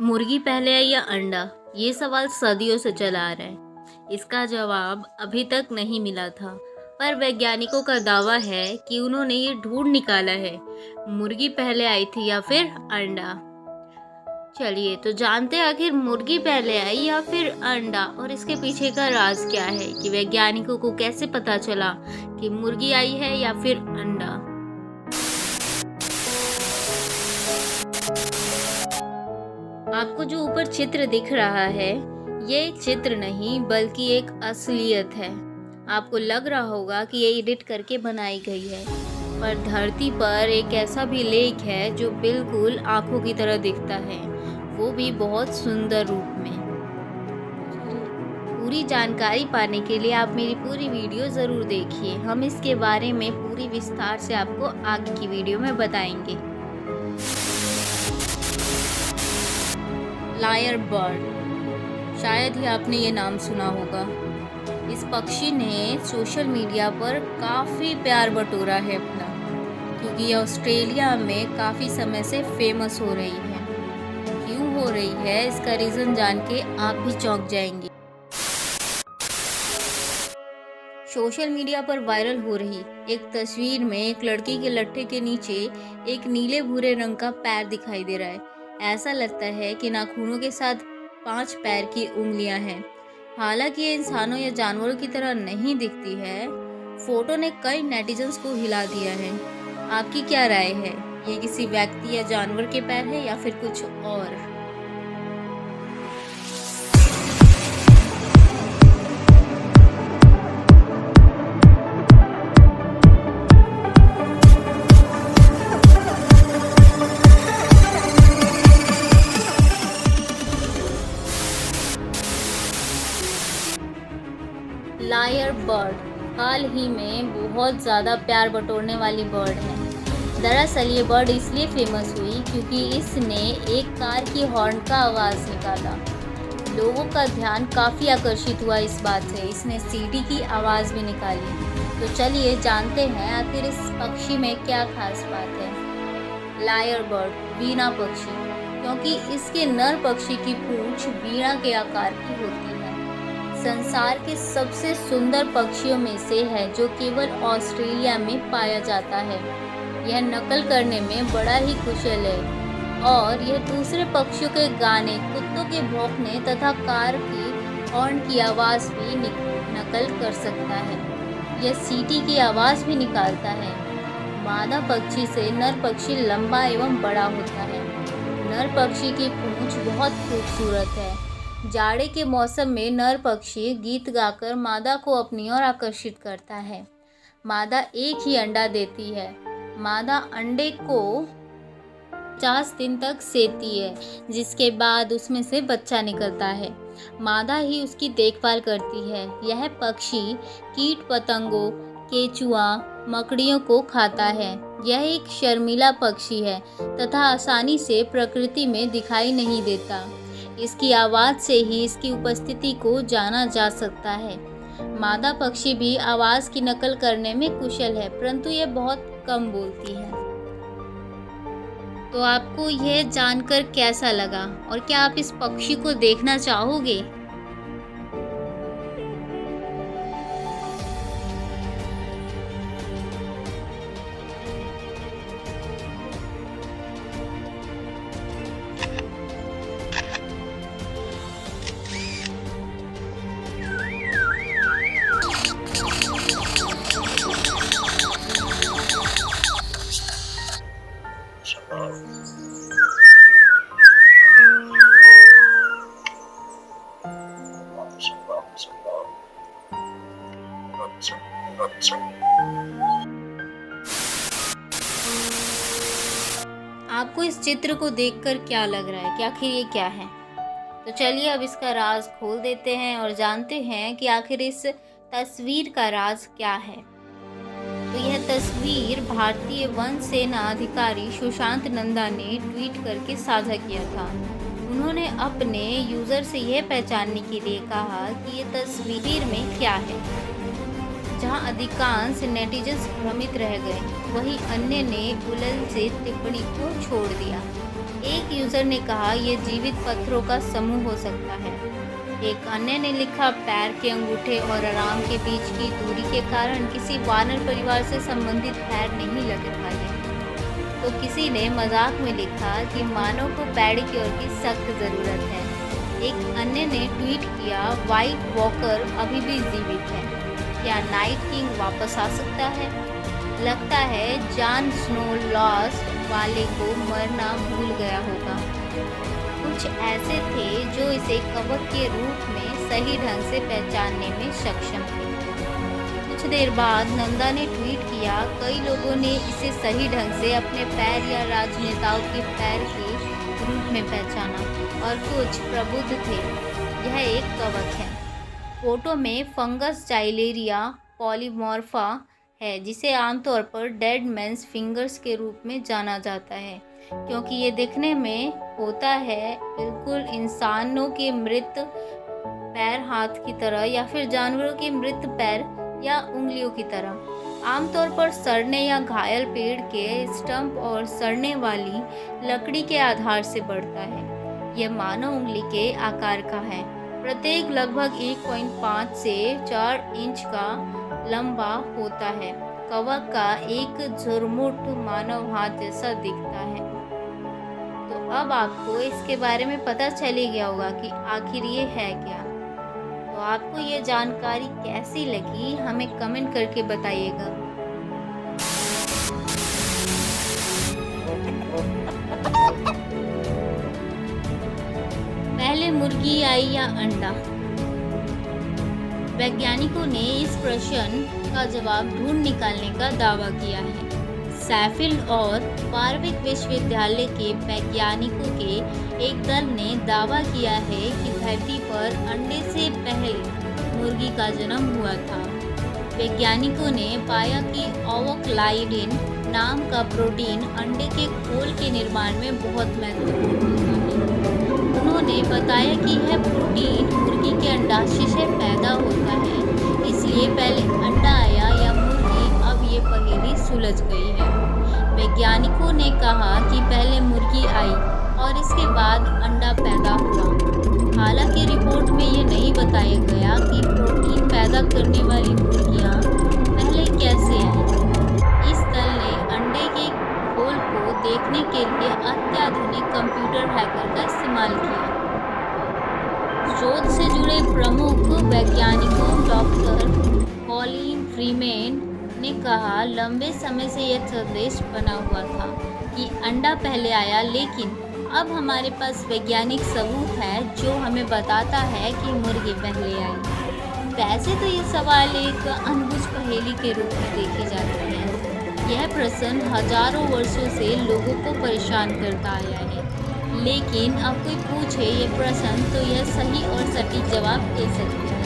मुर्गी पहले आई या अंडा? ये सवाल सदियों से चला आ रहा है। इसका जवाब अभी तक नहीं मिला था, पर वैज्ञानिकों का दावा है कि उन्होंने ये ढूंढ निकाला है, मुर्गी पहले आई थी या फिर अंडा। चलिए तो जानते हैं आखिर मुर्गी पहले आई या फिर अंडा, और इसके पीछे का राज क्या है कि वैज्ञानिकों को कैसे पता चला कि मुर्गी आई है या फिर अंडा। आपको जो ऊपर चित्र दिख रहा है, ये एक चित्र नहीं बल्कि एक असलियत है। आपको लग रहा होगा कि ये एडिट करके बनाई गई है, पर धरती पर एक ऐसा भी लेक है जो बिल्कुल आंखों की तरह दिखता है, वो भी बहुत सुंदर रूप में। पूरी जानकारी पाने के लिए आप मेरी पूरी वीडियो ज़रूर देखिए। हम इसके बारे में पूरी विस्तार से आपको आगे की वीडियो में बताएंगे। लायर बर्ड, शायद ही आपने ये नाम सुना होगा। इस पक्षी ने सोशल मीडिया पर काफ़ी प्यार बटोरा है अपना, क्योंकि ये ऑस्ट्रेलिया में काफ़ी समय से फेमस हो रही है। क्यों हो रही है इसका रीज़न जान के आप भी चौंक जाएंगे। सोशल मीडिया पर वायरल हो रही एक तस्वीर में एक लड़की के लट्ठे के नीचे एक नीले भूरे रंग का पैर दिखाई दे रहा है। ऐसा लगता है कि नाखूनों के साथ 5 पैर की उंगलियां हैं। हालांकि ये इंसानों या जानवरों की तरह नहीं दिखती है। फोटो ने कई नेटिजन्स को हिला दिया है। आपकी क्या राय है? ये किसी व्यक्ति या जानवर के पैर है या फिर कुछ और? लायर बर्ड हाल ही में बहुत ज़्यादा प्यार बटोरने वाली बर्ड है। दरअसल ये बर्ड इसलिए फेमस हुई क्योंकि इसने एक कार की हॉर्न का आवाज़ निकाला। लोगों का ध्यान काफ़ी आकर्षित हुआ इस बात से। इसने सीटी की आवाज़ भी निकाली। तो चलिए जानते हैं आखिर इस पक्षी में क्या खास बात है। लायर बर्ड, वीणा पक्षी, क्योंकि इसके नर पक्षी की पूंछ वीणा के आकार की होती है। संसार के सबसे सुंदर पक्षियों में से है, जो केवल ऑस्ट्रेलिया में पाया जाता है। यह नकल करने में बड़ा ही कुशल है और यह दूसरे पक्षियों के गाने, कुत्तों के भौंकने तथा कार की हॉर्न की आवाज़ भी नकल कर सकता है। यह सीटी की आवाज़ भी निकालता है। मादा पक्षी से नर पक्षी लंबा एवं बड़ा होता है। नर पक्षी की पूंछ बहुत खूबसूरत है। जाड़े के मौसम में नर पक्षी गीत गाकर मादा को अपनी ओर आकर्षित करता है। मादा एक ही अंडा देती है। मादा अंडे को 50 दिन तक सेती है, जिसके बाद उसमें से बच्चा निकलता है। मादा ही उसकी देखभाल करती है। यह पक्षी कीट पतंगों, केंचुआ, मकड़ियों को खाता है। यह एक शर्मीला पक्षी है तथा आसानी से प्रकृति में दिखाई नहीं देता। इसकी आवाज़ से ही इसकी उपस्थिति को जाना जा सकता है। मादा पक्षी भी आवाज़ की नकल करने में कुशल है, परंतु यह बहुत कम बोलती है। तो आपको यह जानकर कैसा लगा और क्या आप इस पक्षी को देखना चाहोगे? आपको इस चित्र को देखकर क्या लग रहा है कि आखिर ये क्या है? तो चलिए अब इसका राज खोल देते हैं और जानते हैं कि आखिर इस तस्वीर का राज क्या है। तो यह तस्वीर भारतीय वन सेना अधिकारी सुशांत नंदा ने ट्वीट करके साझा किया था। उन्होंने अपने यूज़र से यह पहचानने के लिए कहा कि ये तस्वीर में क्या है। जहां अधिकांश नेटिजन्स भ्रमित रह गए, वहीं अन्य ने उलझन से टिप्पणी को छोड़ दिया। एक यूज़र ने कहा ये जीवित पत्थरों का समूह हो सकता है। एक अन्य ने लिखा पैर के अंगूठे और आराम के बीच की दूरी के कारण किसी वानर परिवार से संबंधित पैर नहीं लग पाए। तो किसी ने मजाक में लिखा कि मानव को पेडिक्योर की सख्त ज़रूरत है। एक अन्य ने ट्वीट किया व्हाइट वॉकर अभी भी जीवित है, क्या नाइट किंग वापस आ सकता है? लगता है जॉन स्नो लॉस्ट वाले को मरना भूल गया होगा। कुछ ऐसे थे जो इसे कवक के रूप में सही ढंग से पहचानने में सक्षम थे। कुछ देर बाद नंदा ने ट्वीट किया कई लोगों ने इसे सही ढंग से अपने पैर या राजनेताओं के पैर के रूप में पहचाना और कुछ प्रबुद्ध थे। यह एक कवक है। फोटो में फंगस जाइलेरिया पॉलीमॉर्फा है जिसे आमतौर पर डेड मैन्स फिंगर्स के रूप में जाना जाता है क्योंकि ये दिखने में होता है बिल्कुल इंसानों के मृत पैर हाथ की तरह या फिर जानवरों के मृत पैर या उंगलियों की तरह। आमतौर पर सड़ने या घायल पेड़ के स्टंप और सड़ने वाली लकड़ी के आधार से बढ़ता है। यह मानव उंगली के आकार का है। प्रत्येक लगभग 1.5 से 4 इंच का लंबा होता है। कवक का एक झुरमुट मानव हाथ जैसा दिखता है। तो अब आपको इसके बारे में पता चल ही गया होगा कि आखिर ये है क्या। तो आपको ये जानकारी कैसी लगी हमें कमेंट करके बताइएगा। पहले मुर्गी आई या अंडा? वैज्ञानिकों ने इस प्रश्न का जवाब ढूंढ निकालने का दावा किया है। शैफील्ड और वारविक विश्वविद्यालय के वैज्ञानिकों के एक दल ने दावा किया है कि धरती पर अंडे से पहले मुर्गी का जन्म हुआ था। वैज्ञानिकों ने पाया कि ओवोक्लाइडिन नाम का प्रोटीन अंडे के खोल के निर्माण में बहुत महत्वपूर्ण होता है। उन्होंने बताया कि यह प्रोटीन मुर्गी के अंडाशय से पैदा होता है, इसलिए पहले अंडा आया या मुर्गी, अब ये पहेली सुलझ गई है। वैज्ञानिकों ने कहा कि पहले मुर्गी आई और इसके बाद अंडा पैदा हुआ। हालांकि रिपोर्ट में ये नहीं बताया गया कि प्रोटीन पैदा करने वाली मुर्गियां पहले कैसे आईं। इस दल ने अंडे के खोल को देखने के लिए अत्याधुनिक कंप्यूटर हैकर का इस्तेमाल किया। शोध से जुड़े प्रमुख वैज्ञानिकों डॉक्टर कॉलिन फ्रीमैन ने कहा लंबे समय से यह संदेश बना हुआ था कि अंडा पहले आया, लेकिन अब हमारे पास वैज्ञानिक सबूत है जो हमें बताता है कि मुर्गी पहले आई। वैसे तो ये सवाल एक अनबुझ पहेली के रूप में देखे जाते हैं। यह प्रश्न हजारों वर्षों से लोगों को परेशान करता आया है, लेकिन अब कोई पूछे ये प्रश्न तो यह सही और सटीक जवाब दे सकते हैं।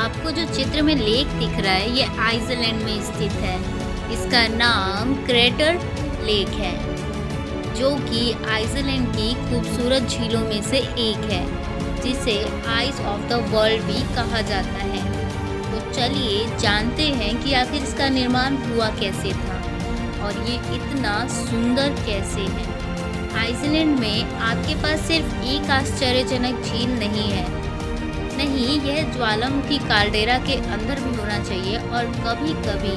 आपको जो चित्र में लेक दिख रहा है ये आइसलैंड में स्थित है। इसका नाम क्रेटर लेक है, जो कि आइसलैंड की खूबसूरत झीलों में से एक है, जिसे आइस ऑफ द वर्ल्ड भी कहा जाता है। तो चलिए जानते हैं कि आखिर इसका निर्माण हुआ कैसे था और ये इतना सुंदर कैसे है। आइसलैंड में आपके पास सिर्फ एक आश्चर्यजनक झील नहीं है, नहीं, यह ज्वालामुखी काल्डेरा के अंदर भी होना चाहिए और कभी कभी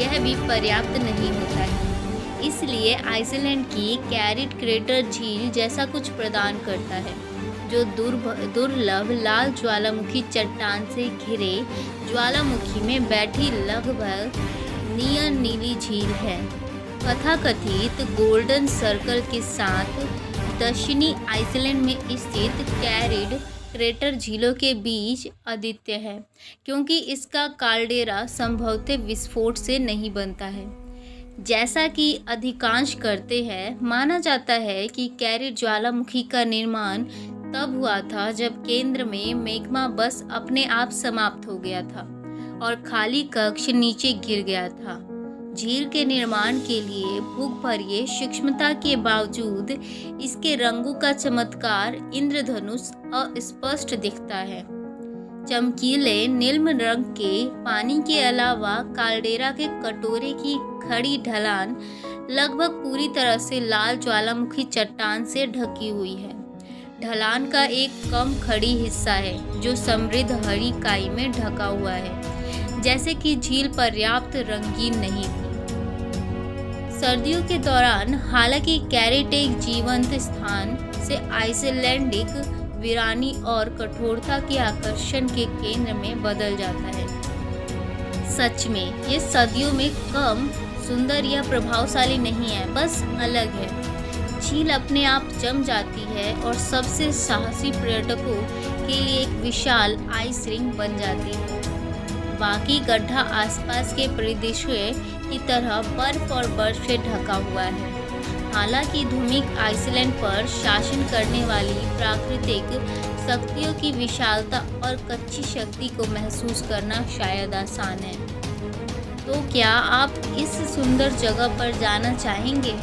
यह भी पर्याप्त नहीं होता है। इसलिए आइसलैंड की कैरिट क्रेटर झील जैसा कुछ प्रदान करता है, जो दुर्लभ लाल ज्वालामुखी चट्टान से घिरे ज्वालामुखी में बैठी लगभग नियन नीली झील है। तथाकथित गोल्डन सर्कल के साथ दक्षिणी आइसलैंड में स्थित कैरिड क्रेटर झीलों के बीच अद्वितीय है, क्योंकि इसका काल्डेरा संभवतः विस्फोट से नहीं बनता है, जैसा कि अधिकांश करते हैं। माना जाता है कि कैरिड ज्वालामुखी का निर्माण तब हुआ था जब केंद्र में मैग्मा बस अपने आप समाप्त हो गया था और खाली कक्ष नीचे गिर गया था। झील के निर्माण के लिए भूगर्भीय सूक्ष्मता के बावजूद इसके रंगों का चमत्कार इंद्रधनुष अस्पष्ट दिखता है। चमकीले नीलम रंग के पानी के अलावा काल्डेरा के कटोरे की खड़ी ढलान लगभग पूरी तरह से लाल ज्वालामुखी चट्टान से ढकी हुई है। ढलान का एक कम खड़ी हिस्सा है जो समृद्ध हरी काई में ढका हुआ है, जैसे कि झील पर्याप्त रंगीन नहीं थी। सर्दियों के दौरान हालांकि कैरेट एक जीवंत स्थान से आइसलैंडिक वीरानी और कठोरता के आकर्षण के केंद्र में बदल जाता है। सच में ये सदियों में कम सुंदर या प्रभावशाली नहीं है, बस अलग है। झील अपने आप जम जाती है और सबसे साहसी पर्यटकों के लिए एक विशाल आइस रिंग बन जाती है। बाकी गड्ढा आसपास के परिदृश्य की तरह बर्फ और बर्फ से ढका हुआ है। हालांकि धूमिक आइसलैंड पर शासन करने वाली प्राकृतिक शक्तियों की विशालता और कच्ची शक्ति को महसूस करना शायद आसान है। तो क्या आप इस सुंदर जगह पर जाना चाहेंगे?